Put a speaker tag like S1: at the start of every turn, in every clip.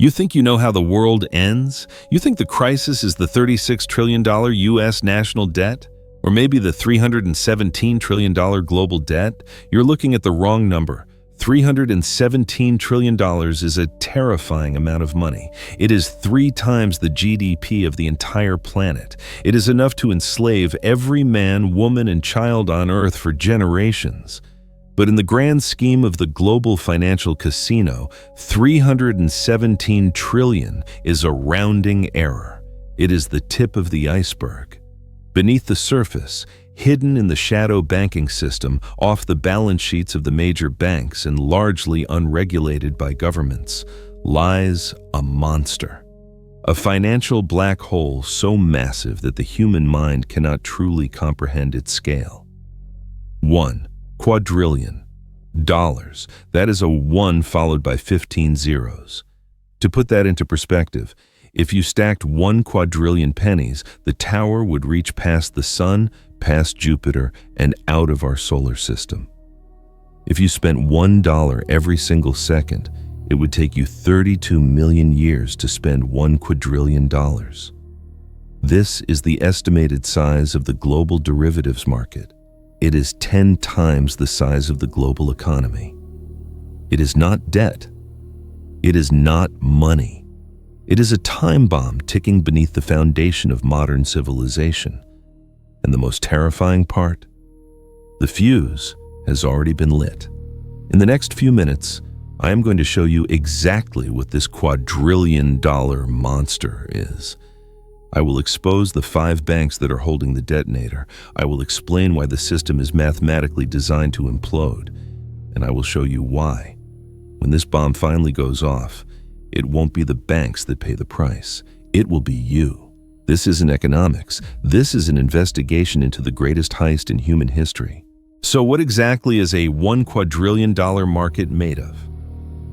S1: You think you know how the world ends? You think the crisis is the $36 trillion U.S. national debt? Or maybe the $317 trillion global debt? You're looking at the wrong number. $317 trillion is a terrifying amount of money. It is 3 times the GDP of the entire planet. It is enough to enslave every man, woman, and child on Earth for generations. But in the grand scheme of the global financial casino, $317 trillion is a rounding error. It is the tip of the iceberg. Beneath the surface, hidden in the shadow banking system, off the balance sheets of the major banks and largely unregulated by governments, lies a monster. A financial black hole so massive that the human mind cannot truly comprehend its scale. 1 quadrillion dollars. That is a 1 followed by 15 zeros. To put that into perspective, if you stacked 1 quadrillion pennies, the tower would reach past the sun, past Jupiter, and out of our solar system. If you spent $1 every single second, it would take you 32 million years to spend $1 quadrillion. This is the estimated size of the global derivatives market. It is 10 times the size of the global economy. It is not debt. It is not money. It is a time bomb ticking beneath the foundation of modern civilization. And the most terrifying part? The fuse has already been lit. In the next few minutes, I am going to show you exactly what this quadrillion-dollar monster is. I will expose the 5 banks that are holding the detonator. I will explain why the system is mathematically designed to implode. And I will show you why. When this bomb finally goes off, it won't be the banks that pay the price. It will be you. This isn't economics. This is an investigation into the greatest heist in human history. So what exactly is a $1 quadrillion market made of?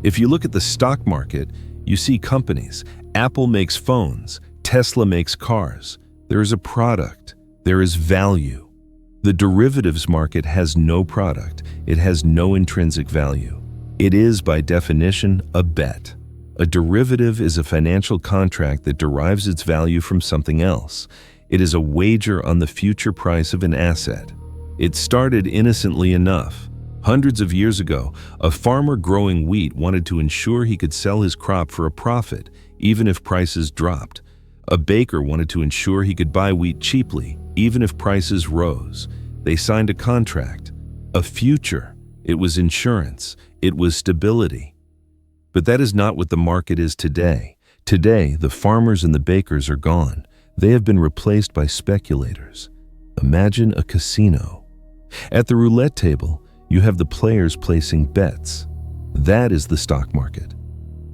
S1: If you look at the stock market, you see companies. Apple makes phones. Tesla makes cars. There is a product. There is value. The derivatives market has no product. It has no intrinsic value. It is, by definition, a bet. A derivative is a financial contract that derives its value from something else. It is a wager on the future price of an asset. It started innocently enough. Hundreds of years ago, a farmer growing wheat wanted to ensure he could sell his crop for a profit, even if prices dropped. A baker wanted to ensure he could buy wheat cheaply, even if prices rose. They signed a contract, a future. It was insurance. It was stability. But that is not what the market is today. Today, the farmers and the bakers are gone. They have been replaced by speculators. Imagine a casino. At the roulette table, you have the players placing bets. That is the stock market.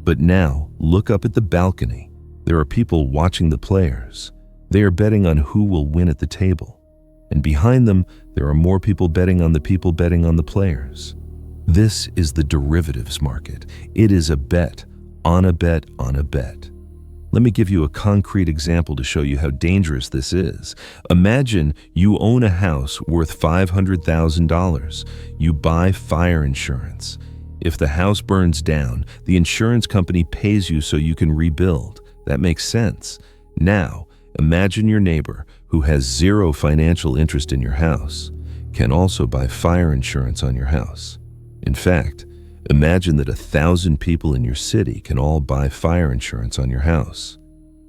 S1: But now, look up at the balcony. There are people watching the players. They are betting on who will win at the table. And behind them, there are more people betting on the people betting on the players. This is the derivatives market. It is a bet, on a bet, on a bet. Let me give you a concrete example to show you how dangerous this is. Imagine you own a house worth $500,000. You buy fire insurance. If the house burns down, the insurance company pays you so you can rebuild. That makes sense. Now, imagine your neighbor, who has 0 financial interest in your house, can also buy fire insurance on your house. In fact, imagine that 1,000 people in your city can all buy fire insurance on your house.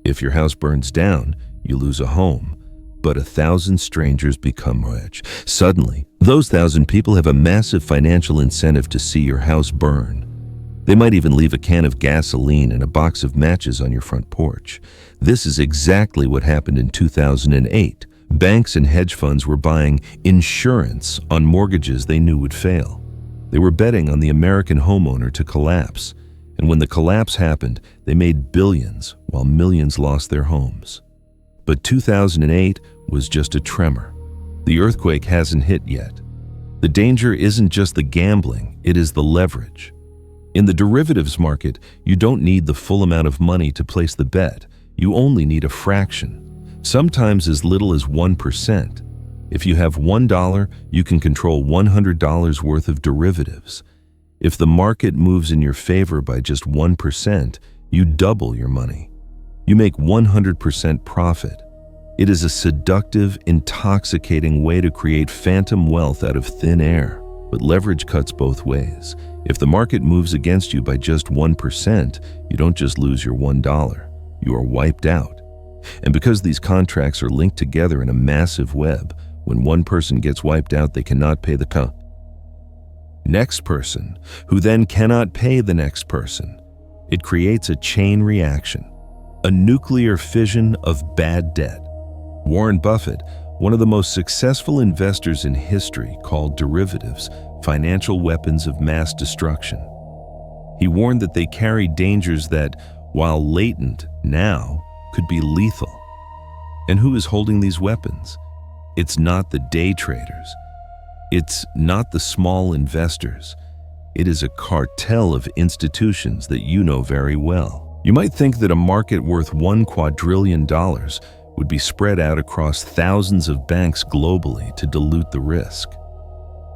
S1: If your house burns down, you lose a home, but 1,000 strangers become rich. Suddenly, those 1,000 people have a massive financial incentive to see your house burn. They might even leave a can of gasoline and a box of matches on your front porch. This is exactly what happened in 2008. Banks and hedge funds were buying insurance on mortgages they knew would fail. They were betting on the American homeowner to collapse. And when the collapse happened, they made billions while millions lost their homes. But 2008 was just a tremor. The earthquake hasn't hit yet. The danger isn't just the gambling, it is the leverage. In the derivatives market, you don't need the full amount of money to place the bet. You only need a fraction, sometimes as little as 1%. If you have $1, you can control $100 worth of derivatives. If the market moves in your favor by just 1%, You double your money. You make 100% profit. It is a seductive, intoxicating way to create phantom wealth out of thin air. But leverage cuts both ways. If the market moves against you by just 1%, you don't just lose your $1. You are wiped out. And because these contracts are linked together in a massive web, when one person gets wiped out, they cannot pay the next person, who then cannot pay the next person. It creates a chain reaction, a nuclear fission of bad debt. Warren Buffett, one of the most successful investors in history, called derivatives financial weapons of mass destruction. He warned that they carry dangers that, while latent now, could be lethal. And who is holding these weapons? It's not the day traders. It's not the small investors. It is a cartel of institutions that you know very well. You might think that a market worth $1 quadrillion would be spread out across thousands of banks globally to dilute the risk.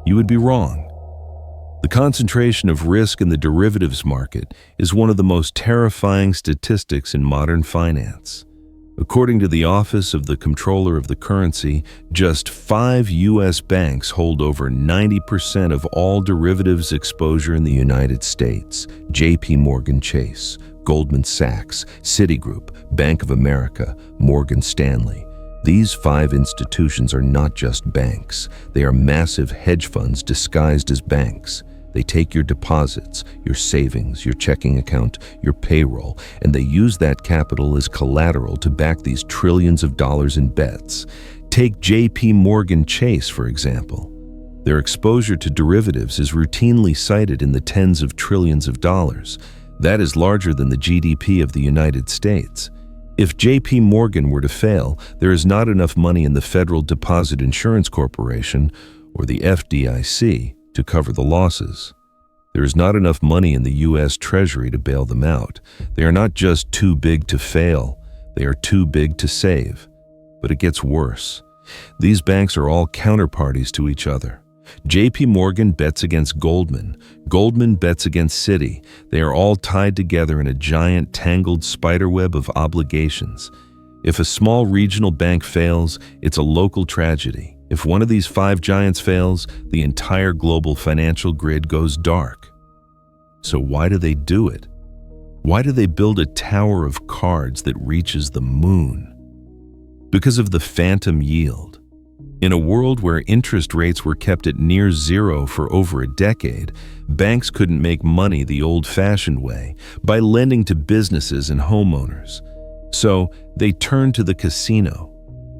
S1: You would be wrong. The concentration of risk in the derivatives market is one of the most terrifying statistics in modern finance. According to the Office of the Comptroller of the Currency, just 5 U.S. banks hold over 90% of all derivatives exposure in the United States: J.P. Morgan Chase, Goldman Sachs, Citigroup, Bank of America, Morgan Stanley. These 5 institutions are not just banks. They are massive hedge funds disguised as banks. They take your deposits, your savings, your checking account, your payroll, and they use that capital as collateral to back these trillions of dollars in bets. Take J.P. Morgan Chase, for example. Their exposure to derivatives is routinely cited in the tens of trillions of dollars. That is larger than the GDP of the United States. If J.P. Morgan were to fail, there is not enough money in the Federal Deposit Insurance Corporation, or the FDIC, to cover the losses. There is not enough money in the U.S. Treasury to bail them out. They are not just too big to fail, they are too big to save. But it gets worse. These banks are all counterparties to each other. J.P. Morgan bets against Goldman. Goldman bets against Citi. They are all tied together in a giant tangled spiderweb of obligations. If a small regional bank fails, it's a local tragedy. If one of these 5 giants fails, the entire global financial grid goes dark. So why do they do it? Why do they build a tower of cards that reaches the moon? Because of the phantom yield. In a world where interest rates were kept at near zero for over a decade, banks couldn't make money the old-fashioned way, by lending to businesses and homeowners. So they turned to the casino.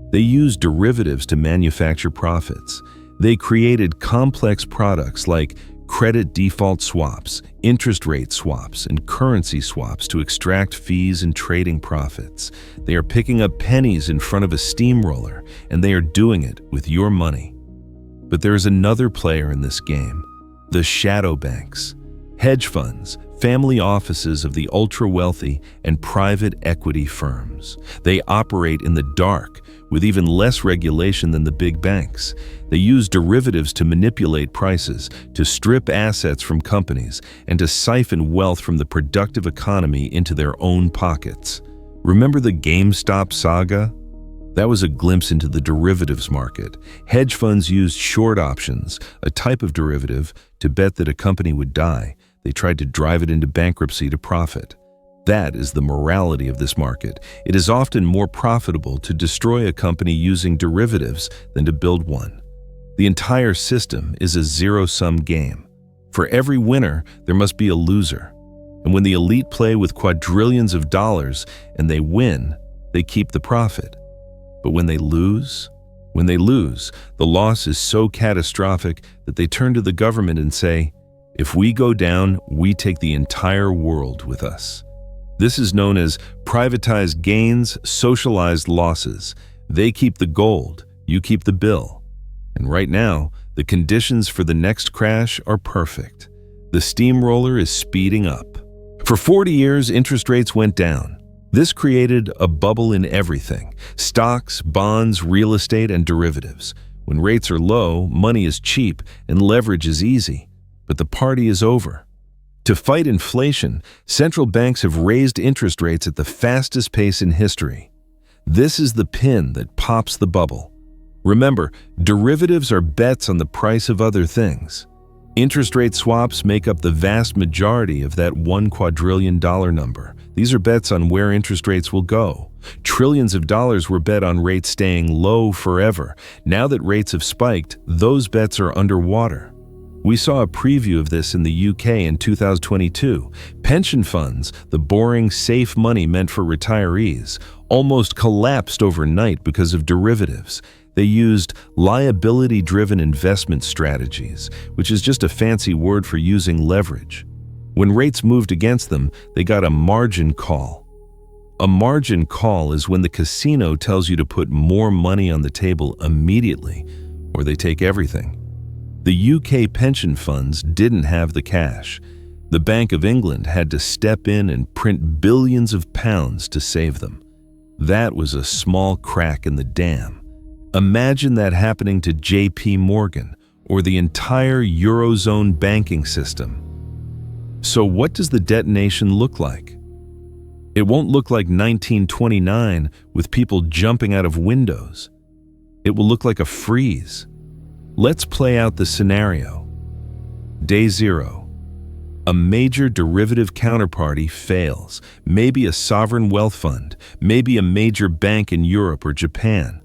S1: They used derivatives to manufacture profits. They created complex products like credit default swaps, interest rate swaps, and currency swaps to extract fees and trading profits. They are picking up pennies in front of a steamroller, and they are doing it with your money. But there is another player in this game: the shadow banks, hedge funds, family offices of the ultra-wealthy, and private equity firms. They operate in the dark, with even less regulation than the big banks. They use derivatives to manipulate prices, to strip assets from companies, and to siphon wealth from the productive economy into their own pockets. Remember the GameStop saga? That was a glimpse into the derivatives market. Hedge funds used short options, a type of derivative, to bet that a company would die. They tried to drive it into bankruptcy to profit. That is the morality of this market. It is often more profitable to destroy a company using derivatives than to build one. The entire system is a zero-sum game. For every winner, there must be a loser. And when the elite play with quadrillions of dollars and they win, they keep the profit. But when they lose, the loss is so catastrophic that they turn to the government and say, "If we go down, we take the entire world with us." This is known as privatized gains, socialized losses. They keep the gold, you keep the bill. And right now, the conditions for the next crash are perfect. The steamroller is speeding up. For 40 years, interest rates went down. This created a bubble in everything: stocks, bonds, real estate, and derivatives. When rates are low, money is cheap and leverage is easy. But the party is over. To fight inflation, central banks have raised interest rates at the fastest pace in history. This is the pin that pops the bubble. Remember, derivatives are bets on the price of other things. Interest rate swaps make up the vast majority of that $1 quadrillion number. These are bets on where interest rates will go. Trillions of dollars were bet on rates staying low forever. Now that rates have spiked, those bets are underwater. We saw a preview of this in the UK in 2022. Pension funds, the boring, safe money meant for retirees, almost collapsed overnight because of derivatives. They used liability-driven investment strategies, which is just a fancy word for using leverage. When rates moved against them, they got a margin call. A margin call is when the casino tells you to put more money on the table immediately, or they take everything. The UK pension funds didn't have the cash. The Bank of England had to step in and print billions of pounds to save them. That was a small crack in the dam. Imagine that happening to JP Morgan or the entire Eurozone banking system. So what does the detonation look like? It won't look like 1929 with people jumping out of windows. It will look like a freeze. Let's play out the scenario. Day 0. A major derivative counterparty fails. Maybe a sovereign wealth fund, maybe a major bank in Europe or Japan.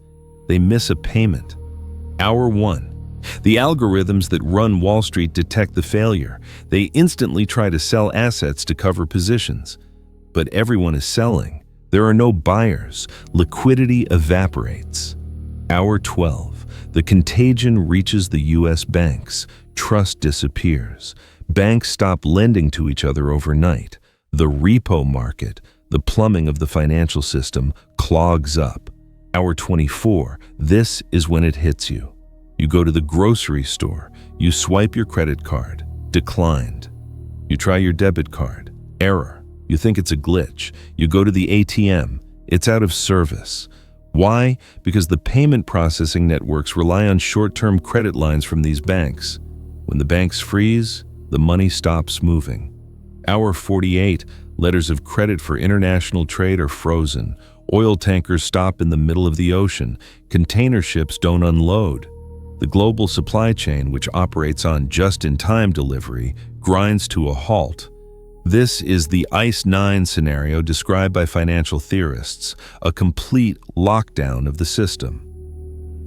S1: They miss a payment. Hour 1. The algorithms that run Wall Street detect the failure. They instantly try to sell assets to cover positions. But everyone is selling. There are no buyers. Liquidity evaporates. Hour 12. The contagion reaches the U.S. banks. Trust disappears. Banks stop lending to each other overnight. The repo market, the plumbing of the financial system, clogs up. Hour 24. This is when it hits you. You go to the grocery store. You swipe your credit card. Declined. You try your debit card. Error. You think it's a glitch. You go to the ATM. It's out of service. Why? Because the payment processing networks rely on short-term credit lines from these banks. When the banks freeze, the money stops moving. Hour 48, letters of credit for international trade are frozen. Oil tankers stop in the middle of the ocean. Container ships don't unload. The global supply chain, which operates on just-in-time delivery, grinds to a halt. This is the ICE 9 scenario described by financial theorists, a complete lockdown of the system.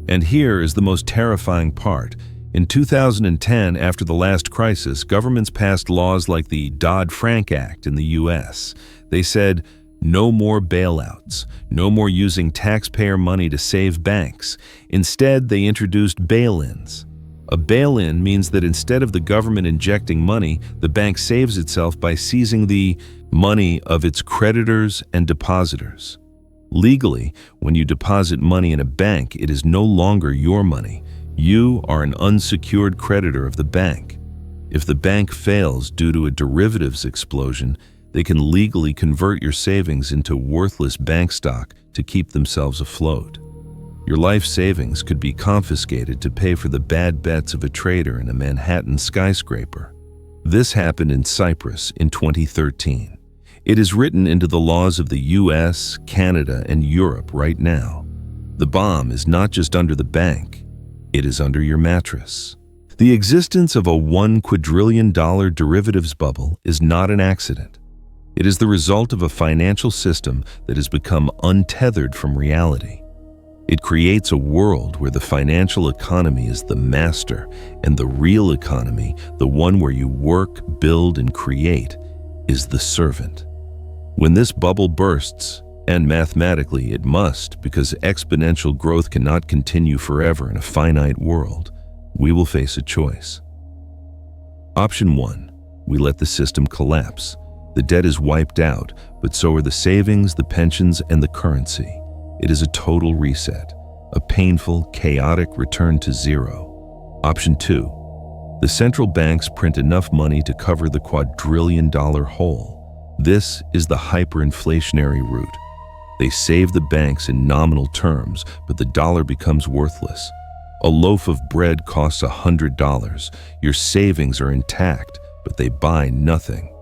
S1: And here is the most terrifying part. In 2010, after the last crisis, governments passed laws like the Dodd-Frank Act in the US. They said, no more bailouts, no more using taxpayer money to save banks. Instead, they introduced bail-ins. A bail-in means that instead of the government injecting money, the bank saves itself by seizing the money of its creditors and depositors. Legally, when you deposit money in a bank, it is no longer your money. You are an unsecured creditor of the bank. If the bank fails due to a derivatives explosion, they can legally convert your savings into worthless bank stock to keep themselves afloat. Your life savings could be confiscated to pay for the bad bets of a trader in a Manhattan skyscraper. This happened in Cyprus in 2013. It is written into the laws of the US, Canada, and Europe right now. The bomb is not just under the bank, it is under your mattress. The existence of a $1 quadrillion derivatives bubble is not an accident. It is the result of a financial system that has become untethered from reality. It creates a world where the financial economy is the master and the real economy, the one where you work, build, and create, is the servant. When this bubble bursts, and mathematically it must because exponential growth cannot continue forever in a finite world, we will face a choice. Option 1. We let the system collapse. The debt is wiped out, but so are the savings, the pensions, and the currency. It is a total reset, a painful, chaotic return to zero. Option 2. The central banks print enough money to cover the quadrillion-dollar hole. This is the hyperinflationary route. They save the banks in nominal terms, but the dollar becomes worthless. A loaf of bread costs $100. Your savings are intact, but they buy nothing.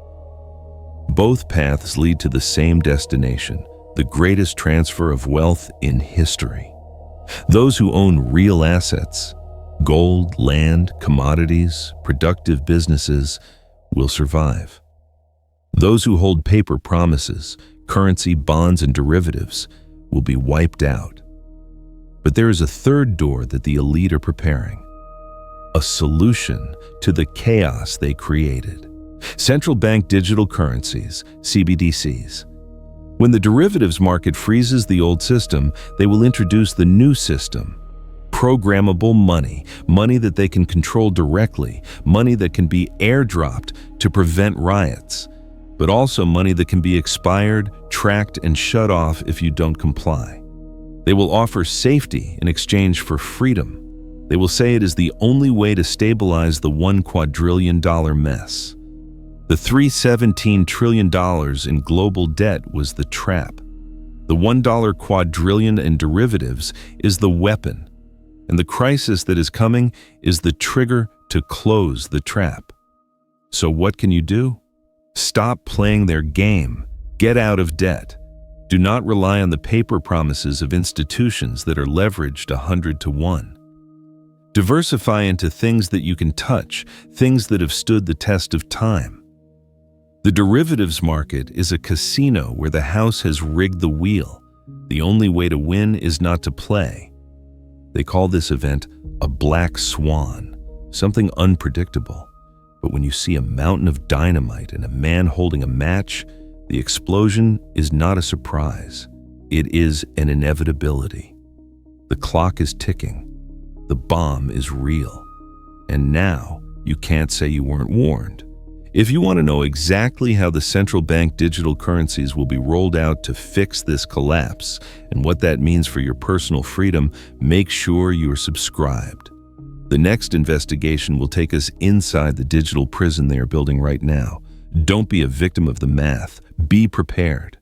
S1: Both paths lead to the same destination, the greatest transfer of wealth in history. Those who own real assets, gold, land, commodities, productive businesses, will survive. Those who hold paper promises, currency, bonds, and derivatives will be wiped out. But there is a third door that the elite are preparing. A solution to the chaos they created. Central bank digital currencies, CBDCs. When the derivatives market freezes the old system, they will introduce the new system. Programmable money, money that they can control directly, money that can be airdropped to prevent riots, but also money that can be expired, tracked, and shut off if you don't comply. They will offer safety in exchange for freedom. They will say it is the only way to stabilize the $1 quadrillion mess. The $317 trillion in global debt was the trap. The $1 quadrillion in derivatives is the weapon, and the crisis that is coming is the trigger to close the trap. So what can you do? Stop playing their game. Get out of debt. Do not rely on the paper promises of institutions that are leveraged 100 to 1. Diversify into things that you can touch, things that have stood the test of time. The derivatives market is a casino where the house has rigged the wheel. The only way to win is not to play. They call this event a black swan, something unpredictable. But when you see a mountain of dynamite and a man holding a match, the explosion is not a surprise. It is an inevitability. The clock is ticking. The bomb is real. And now you can't say you weren't warned. If you want to know exactly how the central bank digital currencies will be rolled out to fix this collapse and what that means for your personal freedom, make sure you are subscribed. The next investigation will take us inside the digital prison they are building right now. Don't be a victim of the math. Be prepared.